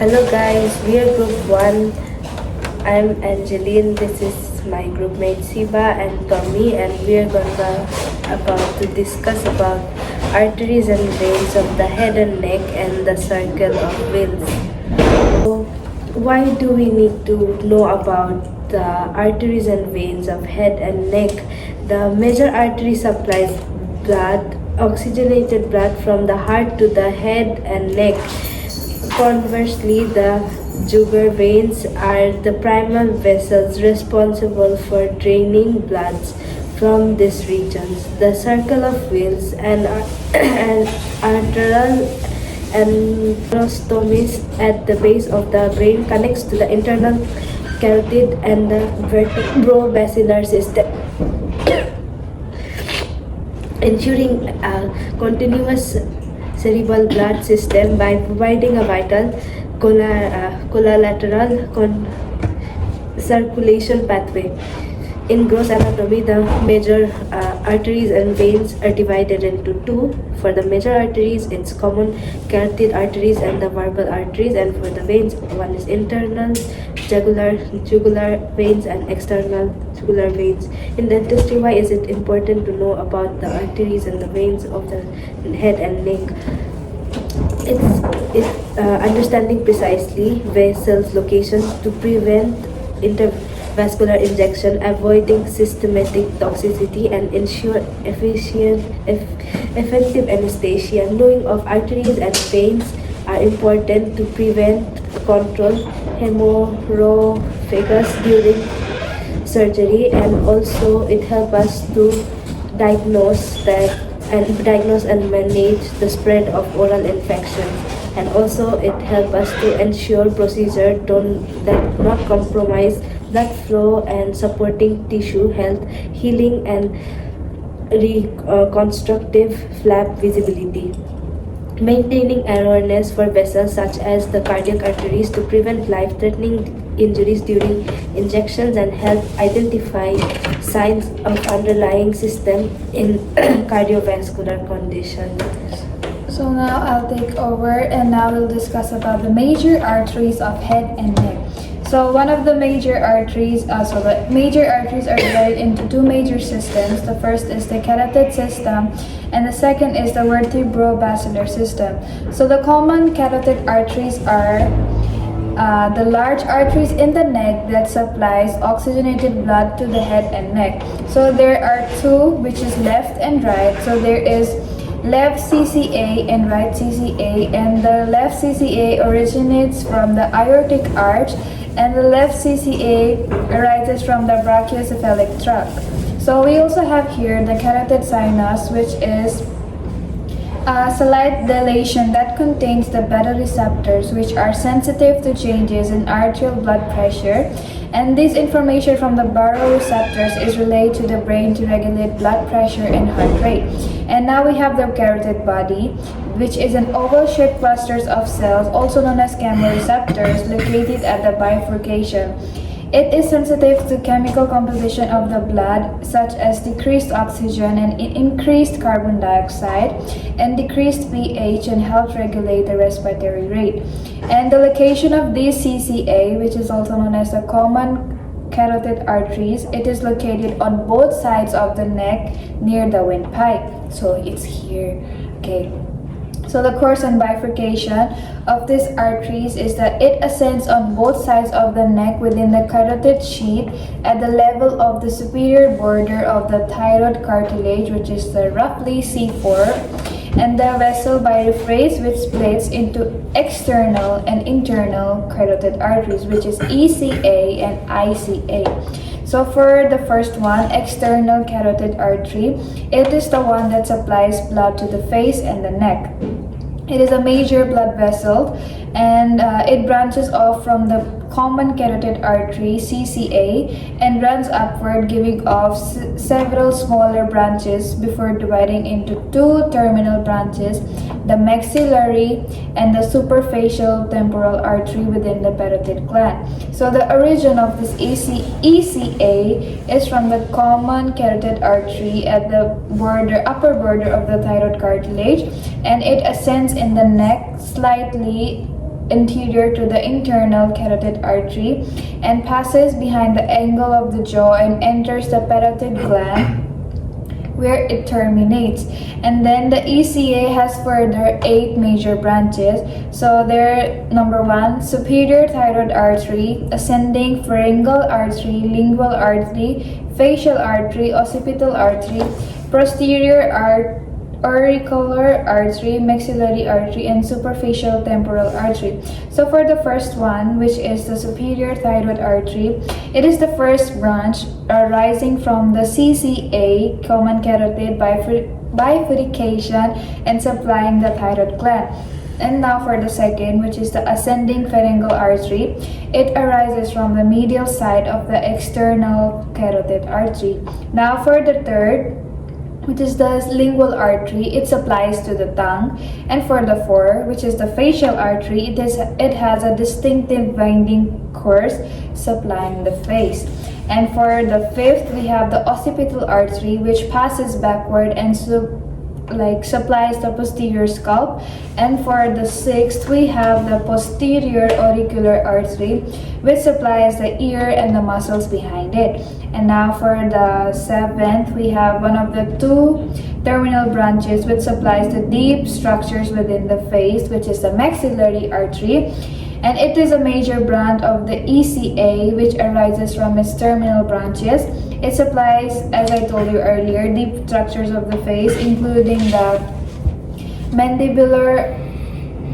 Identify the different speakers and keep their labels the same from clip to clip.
Speaker 1: Hello guys, we are group 1. I'm Angeline. This is my group mate Siba and Tommy, and we are about to discuss about arteries and veins of the head and neck and the circle of Willis. So, why do we need to know about the arteries and veins of head and neck? The major artery supplies blood, oxygenated blood from the heart to the head and neck. Conversely, the jugular veins are the primal vessels responsible for draining blood from these regions. The circle of Willis and arterial anastomies at the base of the brain connects to the internal carotid and the vertebrobasilar system, ensuring a continuous cerebral blood system by providing a vital collateral circulation pathway. In gross anatomy, the major arteries and veins are divided into two. For the major arteries, it's common carotid arteries and the verbal arteries, and for the veins, one is internal jugular veins and external jugular veins. In dentistry, why is it important to know about the arteries and the veins of the head and neck? It's understanding precisely vessels locations to prevent intervascular injection, avoiding systematic toxicity, and ensure effective anesthesia. Knowing of arteries and veins are important to prevent control hemorrhagus during surgery, and also it helps us to diagnose and manage the spread of oral infections, and also it helps us to ensure procedure that not compromise blood flow and supporting tissue health, healing, and reconstructive flap visibility. Maintaining awareness for vessels such as the cardiac arteries to prevent life-threatening injuries during injections and help identify signs of underlying system in cardiovascular condition.
Speaker 2: So now I'll take over and now we'll discuss about the major arteries of head and neck. So one of the major arteries, the major arteries are divided into two major systems. The first is the carotid system and the second is the vertebrobasilar system. So the common carotid arteries are the large arteries in the neck that supplies oxygenated blood to the head and neck. So there are two, which is left and right. So there is left CCA and right CCA, and the left CCA originates from the aortic arch and the left CCA arises from the brachiocephalic tract. So we also have here the carotid sinus, which is a slight dilation that contains the beta receptors, which are sensitive to changes in arterial blood pressure, and this information from the baroreceptors is relayed to the brain to regulate blood pressure and heart rate. And now we have the carotid body, which is an oval-shaped clusters of cells, also known as chemoreceptors, located at the bifurcation. It is sensitive to chemical composition of the blood, such as decreased oxygen and increased carbon dioxide, and decreased pH, and helps regulate the respiratory rate. And the location of this CCA, which is also known as the common carotid arteries, it is located on both sides of the neck near the windpipe. So it's here. Okay. So the course and bifurcation of these arteries is that it ascends on both sides of the neck within the carotid sheath at the level of the superior border of the thyroid cartilage, which is the roughly C4, and the vessel bifurcates, which splits into external and internal carotid arteries, which is ECA and ICA. So for the first one, external carotid artery, it is the one that supplies blood to the face and the neck. It is a major blood vessel, and it branches off from the common carotid artery CCA and runs upward, giving off several smaller branches before dividing into two terminal branches, the maxillary and the superficial temporal artery within the parotid gland. So the origin of this ECA is from the common carotid artery at the upper border of the thyroid cartilage, and it ascends in the neck slightly anterior to the internal carotid artery and passes behind the angle of the jaw and enters the parotid gland where it terminates. And then the ECA has further 8 major branches. So they're: number 1, superior thyroid artery, ascending pharyngeal artery, lingual artery, facial artery, occipital artery, posterior auricular artery, maxillary artery, and superficial temporal artery. So for the first one, which is the superior thyroid artery, it is the first branch arising from the CCA, common carotid bifurcation, and supplying the thyroid gland. And now for the second, which is the ascending pharyngeal artery, it arises from the medial side of the external carotid artery. Now for the third, which is the lingual artery, it supplies to the tongue. And for the fourth, which is the facial artery, it has a distinctive winding course supplying the face. And for the fifth, we have the occipital artery, which passes backward and supplies the posterior scalp. And for the sixth, we have the posterior auricular artery, which supplies the ear and the muscles behind it. And now for the seventh, we have one of the 2 terminal branches which supplies the deep structures within the face, which is the maxillary artery. And it is a major branch of the ECA, which arises from its terminal branches. It supplies, as I told you earlier, deep structures of the face, including the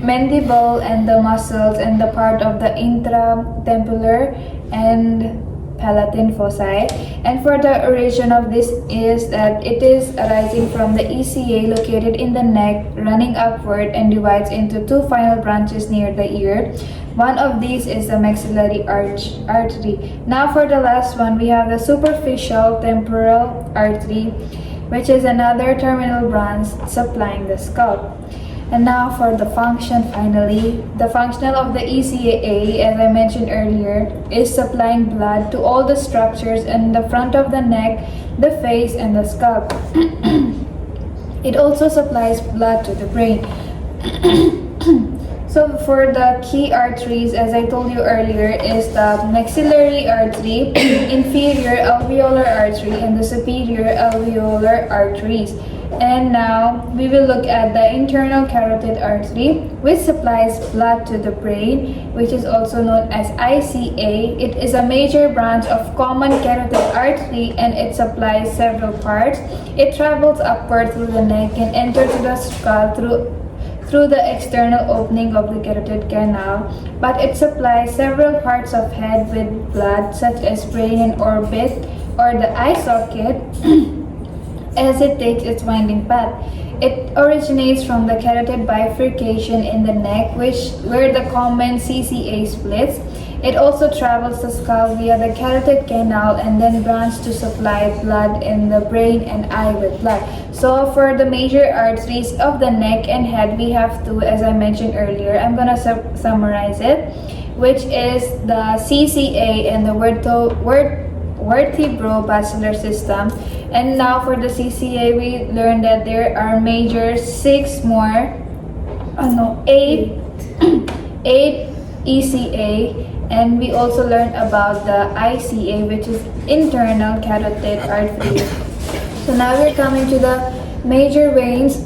Speaker 2: mandible and the muscles and the part of the intratemporal and palatine foci. And for the origin of this is that it is arising from the ECA located in the neck, running upward and divides into 2 final branches near the ear. One of these is the maxillary artery. Now for the last one, we have the superficial temporal artery, which is another terminal branch supplying the scalp. And now for the function, finally. The function of the ECA, as I mentioned earlier, is supplying blood to all the structures in the front of the neck, the face, and the scalp. It also supplies blood to the brain. So for the key arteries, as I told you earlier, is the maxillary artery, inferior alveolar artery, and the superior alveolar arteries. And now we will look at the internal carotid artery, which supplies blood to the brain, which is also known as ICA. It is a major branch of common carotid artery and it supplies several parts. It travels upward through the neck and enters the skull through the external opening of the carotid canal, but it supplies several parts of head with blood, such as brain and orbit or the eye socket, as it takes its winding path. It originates from the carotid bifurcation in the neck, where the common CCA splits. It also travels the skull via the carotid canal and then branches to supply blood in the brain and eye with blood. So for the major arteries of the neck and head, we have 2, as I mentioned earlier. I'm gonna summarize it, which is the CCA and the vertebrovascular system. And now for the CCA, we learned that there are major 8 ECA, and we also learned about the ICA, which is internal carotid artery. So now we're coming to the major veins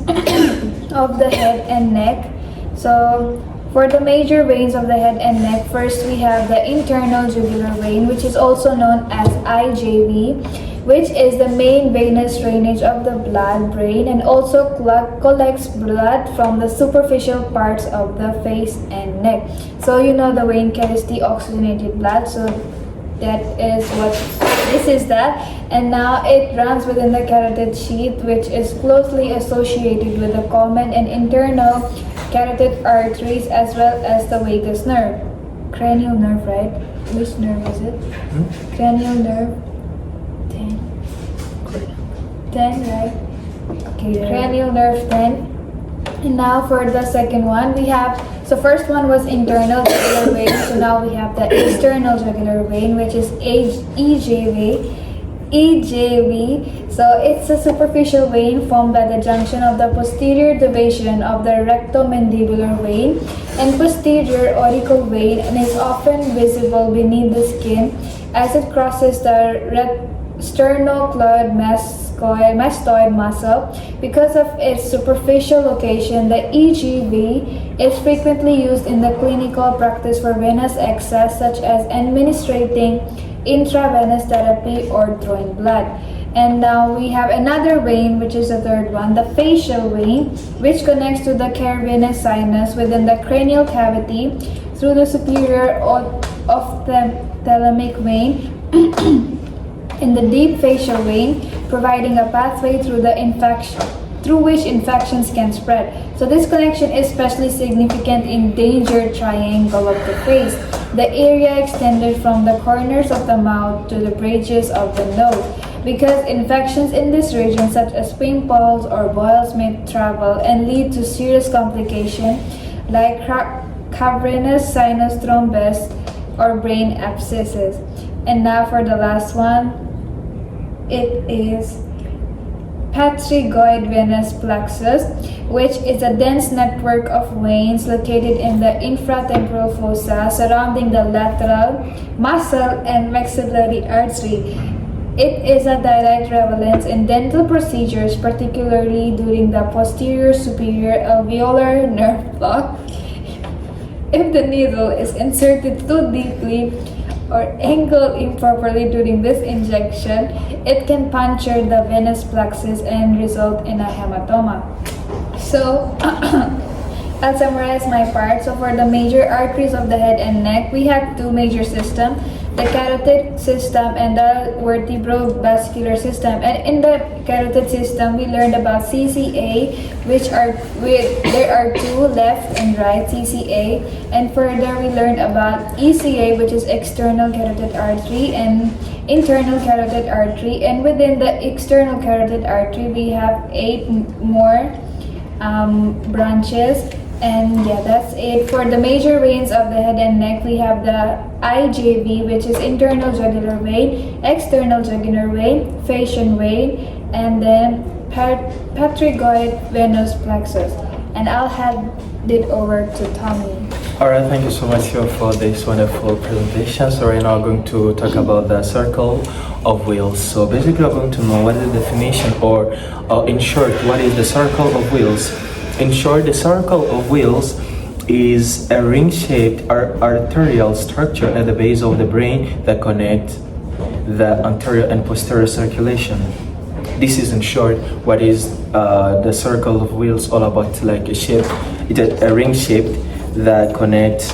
Speaker 2: of the head and neck. So for the major veins of the head and neck, first we have the internal jugular vein, which is also known as IJV, which is the main venous drainage of the blood-brain and also collects blood from the superficial parts of the face and neck. So you know the vein carries the oxygenated blood, so that is what this is that. And now it runs within the carotid sheath, which is closely associated with the common and internal carotid arteries as well as the vagus nerve. Cranial nerve, right? Which nerve is it? Cranial nerve. 10, right? Okay, cranial nerve 10. And now for the second one, we have, so first one was internal jugular vein, so now we have the external jugular vein, which is EJV. EJV. So it's a superficial vein formed by the junction of the posterior division of the rectomandibular vein and posterior auricle vein, and is often visible beneath the skin as it crosses the sternocleidomastoid mastoid muscle. Because of its superficial location, the EGV is frequently used in the clinical practice for venous access, such as administering intravenous therapy or drawing blood. And now we have another vein, which is the third one, the facial vein, which connects to the cavernous sinus within the cranial cavity through the superior ophthalmic vein in the deep facial vein, providing a pathway through which infections can spread. So this connection is especially significant in danger triangle of the face, the area extended from the corners of the mouth to the bridges of the nose, because infections in this region, such as pimples or boils, may travel and lead to serious complications like cavernous sinus thrombus or brain abscesses. And now for the last one, it is pterygoid venous plexus, which is a dense network of veins located in the infratemporal fossa surrounding the lateral, muscle, and maxillary artery. It is a direct relevance in dental procedures, particularly during the posterior superior alveolar nerve block. If the needle is inserted too deeply or angled improperly during this injection, it can puncture the venous plexus and result in a hematoma. So, I'll summarize my part. So for the major arteries of the head and neck, we have two major systems, the carotid system and the vertebrovascular system. And in the carotid system, we learned about CCA, there are two, left and right CCA. And further, we learned about ECA, which is external carotid artery, and internal carotid artery. And within the external carotid artery, we have 8 more branches. And yeah, that's it. For the major veins of the head and neck, we have the IJV, which is internal jugular vein, external jugular vein, facial vein, and then pterygoid venous plexus. And I'll hand it over to Tommy.
Speaker 3: Alright, thank you so much here for this wonderful presentation. So right now I'm going to talk about the circle of Willis. So basically we're going to know what is the definition, or in short, what is the circle of Willis. In short, the circle of Willis is a ring-shaped arterial structure at the base of the brain that connects the anterior and posterior circulation. This is in short what is the circle of Willis all about, like a shape. It's a ring shaped that connects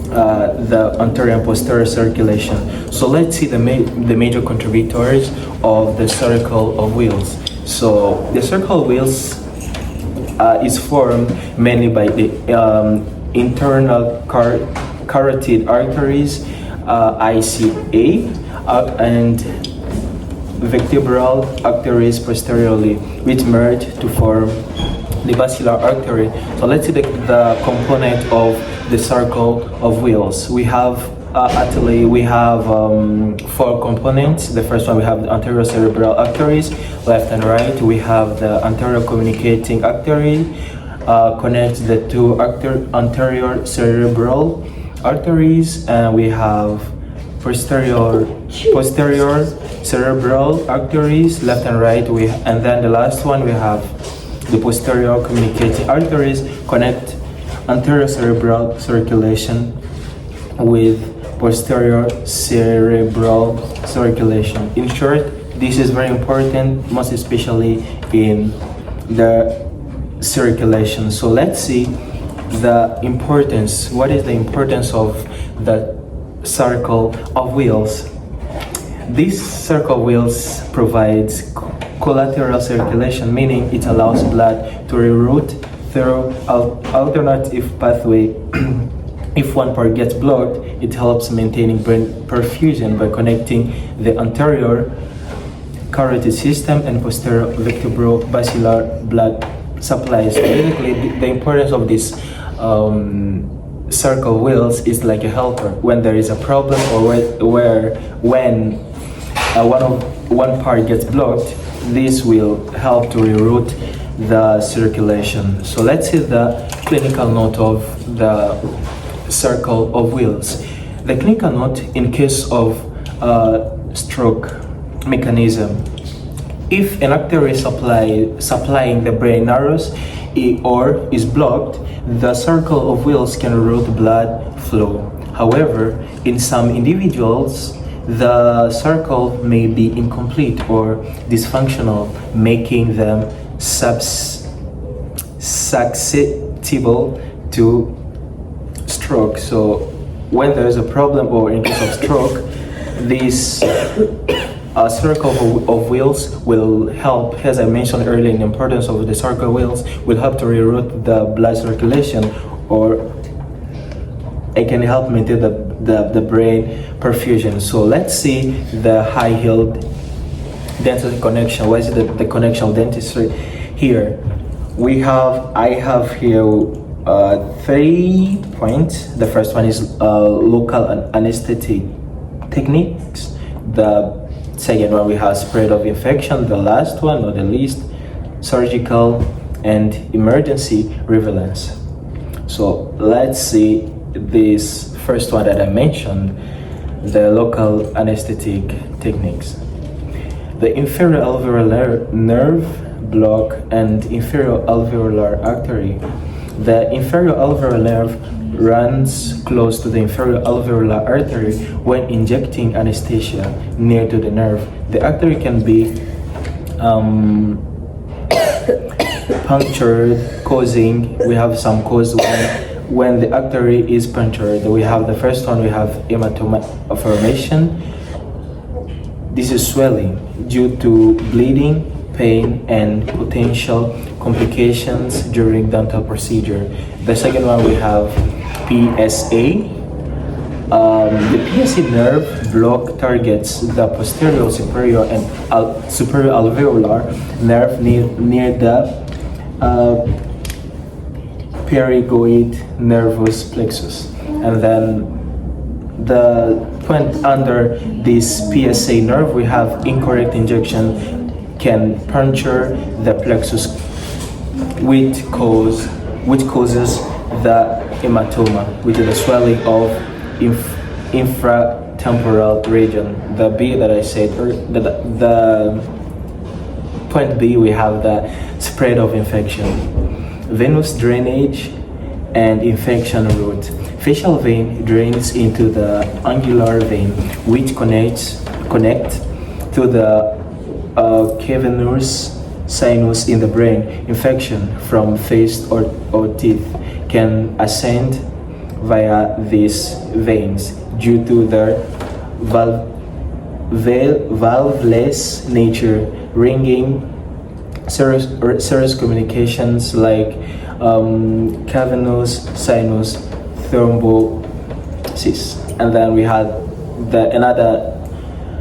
Speaker 3: the anterior and posterior circulation. So let's see the major contributors of the circle of Willis. So the circle of Willis is formed mainly by the internal carotid arteries, ICA, and vertebral arteries posteriorly, which merge to form the basilar artery. So let's see the component of the circle of Willis. We have 4 components. The first one, we have the anterior cerebral arteries, left and right. We have the anterior communicating artery, connects the two anterior cerebral arteries, and we have posterior cerebral arteries, left and right. And then the last one, we have the posterior communicating arteries, connect anterior cerebral circulation with posterior cerebral circulation. In short, this is very important, most especially in the circulation. So let's see the importance. What is the importance of the circle of Willis? This circle of Willis provides collateral circulation, meaning it allows blood to reroute through alternative pathway. If one part gets blocked, it helps maintaining brain perfusion by connecting the anterior carotid system and posterior vertebrovascular blood supplies. Basically, the importance of this circle of Willis is like a helper when there is a problem, or when one part gets blocked, this will help to reroute the circulation. So let's see the clinical note of the circle of Willis. The clinical note in case of stroke mechanism: if an artery supplying the brain narrows or is blocked, the circle of Willis can reroute blood flow. However, in some individuals, the circle may be incomplete or dysfunctional, making them susceptible to stroke. So when there is a problem, or in case of stroke, this circle of Willis will help, as I mentioned earlier, the importance of the circle of Willis will help to reroute the blood circulation, or it can help maintain the brain perfusion. So let's see the high-heeled dental connection. What is the connection of dentistry here? I have here 3 points. The first one is local anesthetic techniques. The second one, we have spread of infection. The last one, not the least, surgical and emergency relevance. So let's see this first one that I mentioned, the local anesthetic techniques. The inferior alveolar nerve block and inferior alveolar artery. The inferior alveolar nerve runs close to the inferior alveolar artery. When injecting anesthesia near to the nerve, the artery can be punctured, causing, we have some cause when the artery is punctured. We have the first one, we have hematoma formation. This is swelling due to bleeding, pain, and potential complications during dental procedure. The second one, we have PSA. The PSA nerve block targets the posterior superior and superior alveolar nerve near the pterygoid nervous plexus, and then the point under this PSA nerve, we have incorrect injection can puncture the plexus, which causes the hematoma, which is the swelling of infratemporal region. The B that I said, the point B, we have the spread of infection. Venous drainage and infection route. Facial vein drains into the angular vein, which connect to the cavernous sinus in the brain. Infection from face or teeth can ascend via these veins due to their valveless nature, ringing serious communications like cavernous sinus thrombosis. And then we had another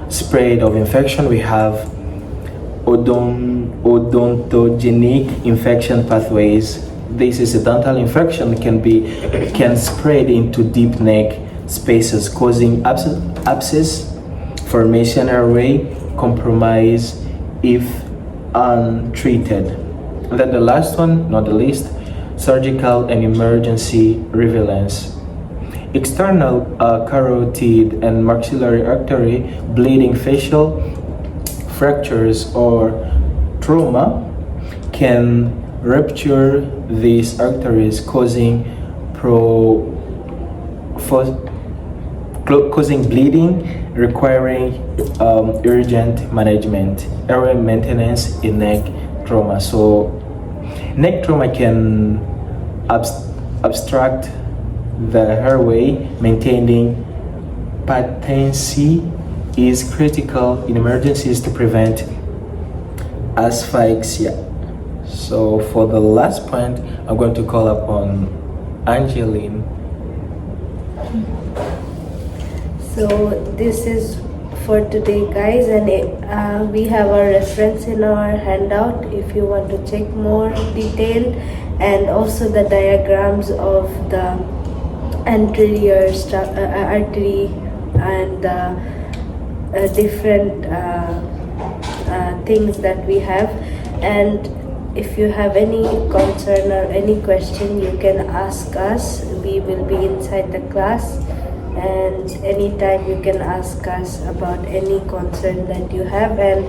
Speaker 3: spread of infection. We have odontogenic infection pathways. This is a dental infection can spread into deep neck spaces, causing abscess formation, airway compromise if untreated. And then the last one, not the least, surgical and emergency relevance. External carotid and maxillary artery bleeding, facial fractures, or trauma can rupture these arteries, causing bleeding, requiring urgent management. Airway maintenance in neck trauma. So neck trauma can obstruct the airway. Maintaining patency is critical in emergencies to prevent asphyxia. So for the last point, I'm going to call upon Angeline.
Speaker 1: So this is for today, guys, and we have a reference in our handout if you want to check more detail, and also the diagrams of the anterior artery and the different things that we have. And if you have any concern or any question, you can ask us. We will be inside the class, and anytime you can ask us about any concern that you have. And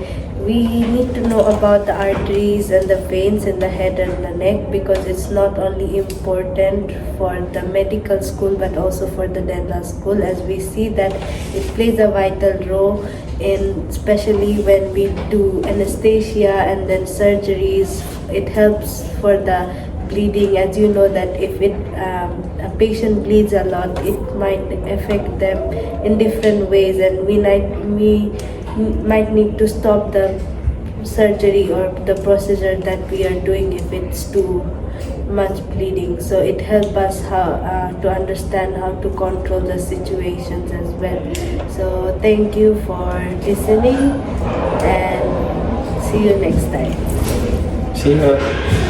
Speaker 1: we need to know about the arteries and the veins in the head and the neck, because it's not only important for the medical school but also for the dental school, as we see that it plays a vital role in, especially when we do anesthesia and then surgeries. It helps for the bleeding, as you know that if a patient bleeds a lot, it might affect them in different ways, and we might need to stop the surgery or the procedure that we are doing if it's too much bleeding. So it helps us how to understand how to control the situations as well. So thank you for listening, and see you next time.
Speaker 3: See you.